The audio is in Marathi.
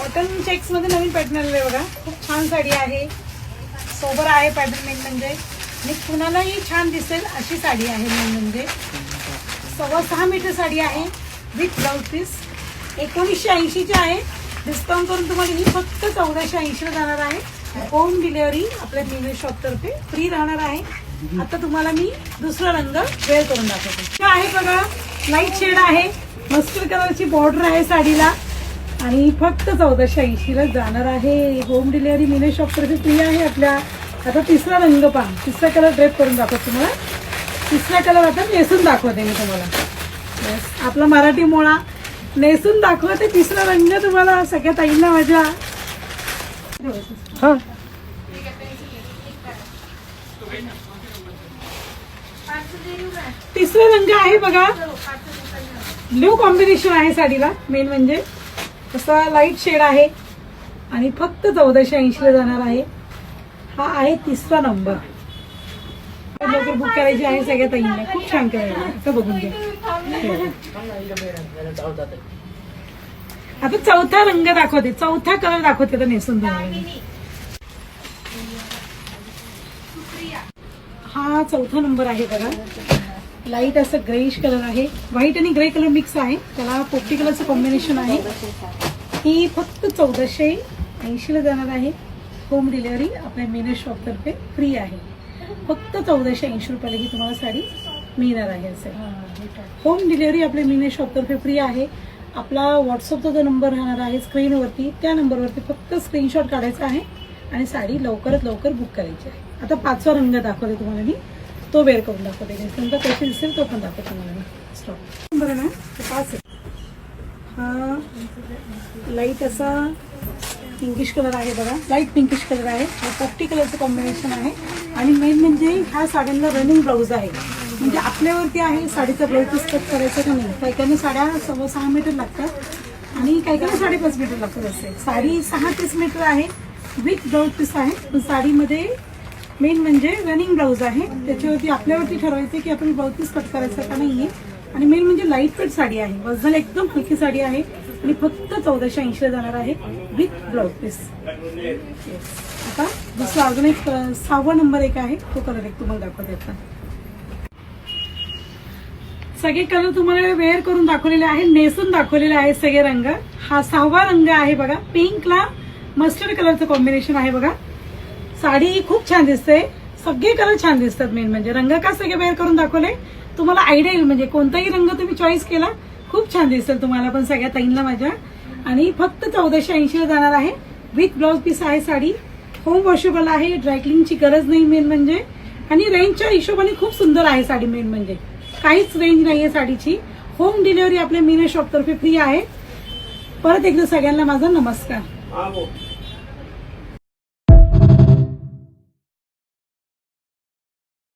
कॉटन चेक्स मध्ये नवीन पॅटर्न आलेलं आहे बघा. खूप छान साडी आहे, सोबर आहे पॅटर्न मेन म्हणजे, आणि कुणालाही छान दिसेल अशी साडी आहे. मेन म्हणजे 6.25 मीटर साडी आहे विथ ब्लाउज पीस. 1980 ची आहे. डिस्काउंट करून तुम्हाला ही फक्त 1480 ला जाणार आहे. होम डिलिव्हरी आपल्या मीनू शॉप तर्फे फ्री राहणार आहे. आता तुम्हाला मी दुसरा रंग वेअर करून दाखवते. आहे बघा, लाईट शेड आहे, मस्टर्ड कलरची बॉर्डर आहे साडीला आणि फक्त 1480 ला जाणार आहे. होम डिलिव्हरी मीनू शॉप तर्फे फ्री आहे आपल्या. आता तिसरा रंग पहा, तिसरा कलर ड्रेप करून दाखवते तुम्हाला. तिसरा कलर आता नेसून दाखवते मी तुम्हाला. बस आपला मराठी मोळा नेसून दाखवते. तिसरा रंग तुम्हाला सगळ्या ताईंना माझ्या. हा तिसरा रंग आहे बघा, ब्ल्यू कॉम्बिनेशन आहे साडीला. मेन म्हणजे तसा लाईट शेड आहे आणि फक्त 1480 ला जाणार आहे. हा आहे तिसरा नंबर. लवकर बुक करायची आहे सगळ्या ताईंना. खूप छान करायला बघून घ्या. आता चौथा रंग दाखवते, चौथा कलर दाखवते आता नेसून तुम्हाला. हा चौथा नंबर आहे बघा. लाईट असं ग्रेइश कलर आहे, व्हाईट आणि ग्रे कलर मिक्स आहे. त्याला पोपटी कलरचं कॉम्बिनेशन आहे. ही फक्त 1480 ला जाणार आहे. होम डिलिव्हरी आपल्या मीनू शॉप तर्फे फ्री आहे. फक्त 1480 रुपयाला ही तुम्हाला साडी मिळणार आहे. असेल होम डिलिव्हरी आपल्या मीनू शॉप तर्फे फ्री आहे. आपला व्हॉट्सअपचा जो नंबर राहणार आहे स्क्रीनवरती, त्या नंबरवरती फक्त स्क्रीनशॉट काढायचा आहे आणि साडी लवकरात लवकर बुक करायची आहे. आता पाचवा रंग दाखवते तुम्हाला मी, तो वेअर करून दाखवते. नंतर कशी दिसेल तो पण दाखवते तुम्हाला मी. स्टॉप बरं ना, 5 आहे. हा लाईट असा पिंकिश कलर आहे बघा, लाईट पिंकिश कलर आहे. हा पोपटी कलरचं कॉम्बिनेशन आहे. आणि मेन म्हणजे ह्या साड्यांना रनिंग ब्लाऊज आहे. म्हणजे आपल्यावरती आहे साडीचा ब्लाऊज पीस कट करायचं का नाही. काही काही साड्या 6.25 मीटर लागतात आणि काही काही 5.5 मीटर लागतात. असे साडी 36 मीटर आहे विथ ब्लाऊज पीस आहे. पण साडीमध्ये मेन म्हणजे रनिंग ब्लाऊज आहे. त्याच्यावरती आपल्यावरती ठरवायचं की आपण ब्लाऊज पीस कट करायचं का नाहीये. आणि मेन म्हणजे लाईट वेट साडी आहे, वजनाला एकदम हलकी साडी आहे आणि फक्त 1480 ला जाणार आहे विथ ब्लाऊज पीस. आता दुसरा अजून एक 6वा नंबर एक आहे, तो कलर एक तुम्हाला दाखवते. आता सगळे कलर तुम्हाला वेअर करून दाखवलेले आहे, नेसून दाखवलेले आहे सगळे रंग. हा 6वा रंग आहे बघा, पिंकला मस्टर्ड कलरचं कॉम्बिनेशन आहे बघा. साडी खूप छान दिसते, सगळे कलर छान दिसतात. मेन म्हणजे रंग का सगळे वेअर करून दाखवले तुम्हाला आयडिया येईल. म्हणजे कोणताही रंग तुम्ही चॉईस केला खूप छान दिसेल तुम्हाला पण सगळ्या ताईंना माझ्या. आणि फक्त 1480 ला जाणार आहे विथ ब्लाऊज पीस आहे. साडी होम वॉशेबल आहे, ड्रायक्लिंगची गरज नाही मेन म्हणजे. आणि रेंजच्या हिशोबाने खूप सुंदर आहे साडी. मेन म्हणजे काहीच रेंज नाहीये साडीची. होम डिलिव्हरी आपल्या मीनू शॉप तर्फे फ्री आहे. परत एकदा सगळ्यांना माझा नमस्कार.